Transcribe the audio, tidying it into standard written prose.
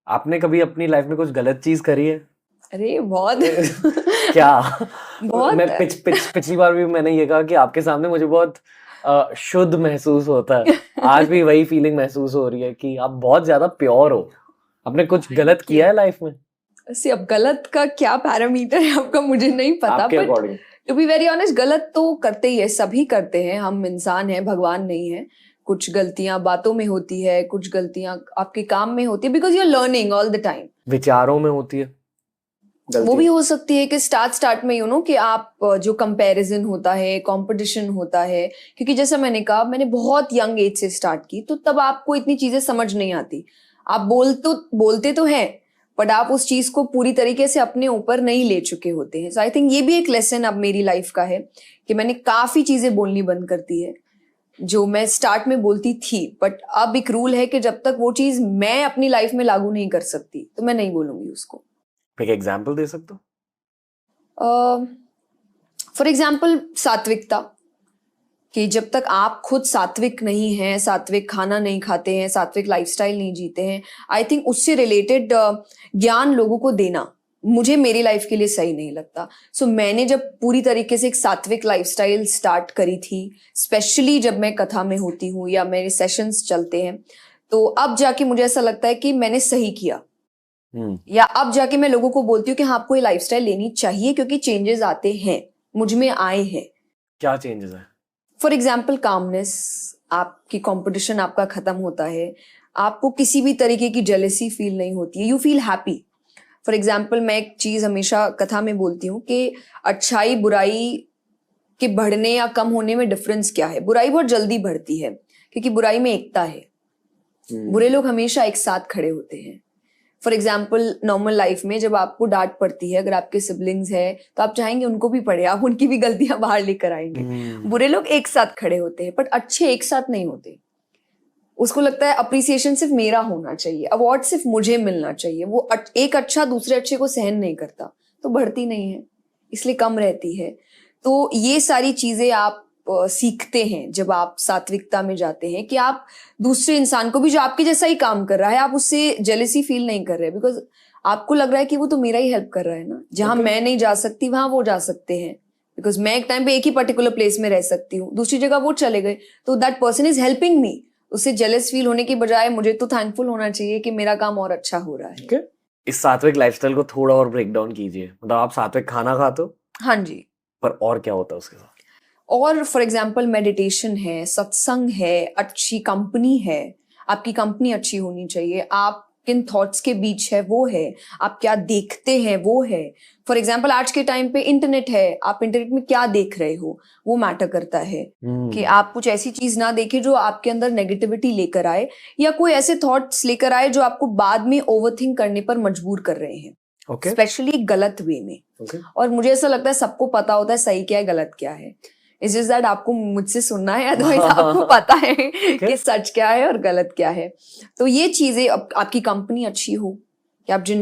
आपने कभी अपनी लाइफ में कुछ गलत चीज करी है? अरे बहुत क्या? बहुत मैं पिछली बार भी मैंने ये कहा कि आपके सामने मुझे बहुत शुद्ध महसूस होता है। आज भी वही फीलिंग महसूस हो रही है कि आप बहुत ज्यादा प्योर हो। आपने कुछ गलत किया है लाइफ में? सी अब गलत का क्या पैरामीटर है आपका मुझे नहीं पता, आपके but according to be very honest गलत तो करते ही है, सभी करते हैं, हम इंसान हैं, भगवान नहीं है। कुछ गलतियां बातों में होती है, कुछ गलतियां आपके काम में होती है, because you are learning all the time. विचारों में होती है वो भी हो सकती है कि स्टार्ट में कि आप जो कंपैरिजन होता है, कंपटीशन होता है, क्योंकि जैसा मैंने कहा मैंने बहुत यंग एज से स्टार्ट की, तो तब आपको इतनी चीजें समझ नहीं आती। आप बोलते तो हैं, बट आप उस चीज को पूरी तरीके से अपने ऊपर नहीं ले चुके होते हैं। सो आई थिंक ये भी एक लेसन अब मेरी लाइफ का है कि मैंने काफी चीजें बोलनी बंद कर दी है जो मैं स्टार्ट में बोलती थी, बट अब एक रूल है कि जब तक वो चीज मैं अपनी लाइफ में लागू नहीं कर सकती तो मैं नहीं बोलूंगी उसको। एक एग्जांपल दे सकते हो? फॉर एग्जाम्पल सात्विकता, कि जब तक आप खुद सात्विक नहीं हैं, सात्विक खाना नहीं खाते हैं, सात्विक लाइफस्टाइल नहीं जीते हैं, आई थिंक उससे रिलेटेड ज्ञान लोगों को देना मुझे मेरी लाइफ के लिए सही नहीं लगता। सो मैंने जब पूरी तरीके से एक सात्विक लाइफस्टाइल स्टार्ट करी थी, स्पेशली जब मैं कथा में होती हूँ या मेरे सेशंस चलते हैं, तो अब जाके मुझे ऐसा लगता है कि मैंने सही किया। या अब जाके मैं लोगों को बोलती हूँ कि हाँ आपको ये लाइफस्टाइल लेनी चाहिए, क्योंकि चेंजेस आते हैं, मुझ में आए हैं। क्या चेंजेस है? फॉर एग्जाम्पल कामनेस, आपकी कंपटीशन आपका खत्म होता है, आपको किसी भी तरीके की जेलेसी फील नहीं होती है, you feel happy. For example मैं एक चीज हमेशा कथा में बोलती हूँ कि अच्छाई बुराई के बढ़ने या कम होने में डिफरेंस क्या है। बुराई बहुत जल्दी बढ़ती है क्योंकि बुराई में एकता है, बुरे लोग हमेशा एक साथ खड़े होते हैं। फॉर एग्जाम्पल नॉर्मल लाइफ में जब आपको डांट पड़ती है, अगर आपके सिबलिंग्स है तो आप चाहेंगे उनको भी पड़े, आप उनकी भी गलतियां बाहर लेकर आएंगे। बुरे लोग एक साथ खड़े होते हैं, बट अच्छे एक साथ नहीं होते। उसको लगता है अप्रिसिएशन सिर्फ मेरा होना चाहिए, अवार्ड सिर्फ मुझे मिलना चाहिए। वो एक अच्छा दूसरे अच्छे को सहन नहीं करता, तो बढ़ती नहीं है, इसलिए कम रहती है। तो ये सारी चीजें आप सीखते हैं जब आप सात्विकता में जाते हैं, कि आप दूसरे इंसान को भी जो आपके जैसा ही काम कर रहा है, आप उससे जेलेसी फील नहीं कर रहे, बिकॉज आपको लग रहा है कि वो तो मेरा ही हेल्प कर रहा है ना। जहां मैं नहीं जा सकती वहां वो जा सकते हैं, बिकॉज मैं एक टाइम पे एक ही पर्टिकुलर प्लेस में रह सकती हूँ, दूसरी जगह वो चले गए, तो that person is helping me. उससे जेलस फील होने की बजाय मुझे तो थैंकफुल होना चाहिए कि मेरा काम और अच्छा हो रहा है। इस सात्विक लाइफस्टाइल को थोड़ा और ब्रेक डाउन कीजिए। मतलब आप सात्विक खाना खाते हो? हाँ जी। पर और क्या होता है उसके साथ? और फॉर एग्जाम्पल मेडिटेशन है, सत्संग है, अच्छी कंपनी है। आपकी कंपनी अच्छी होनी चाहिए, आप किन थॉट्स के बीच है वो है, आप क्या देखते हैं वो है। फॉर एग्जाम्पल आज के टाइम पे इंटरनेट है, आप इंटरनेट में क्या देख रहे हो वो मैटर करता है। कि आप कुछ ऐसी चीज ना देखें जो आपके अंदर नेगेटिविटी लेकर आए, या कोई ऐसे थॉट्स लेकर आए जो आपको बाद में ओवरथिंक करने पर मजबूर कर रहे हैं, स्पेशली गलत वे में। और मुझे ऐसा लगता है सबको पता होता है सही क्या है गलत क्या है, इट्स जस्ट दैट आपको मुझसे सुनना है, अदरवाइज आपको पता है कि सच क्या है और गलत क्या है। तो ये चीजें, आपकी कंपनी अच्छी हो, कि आप जिन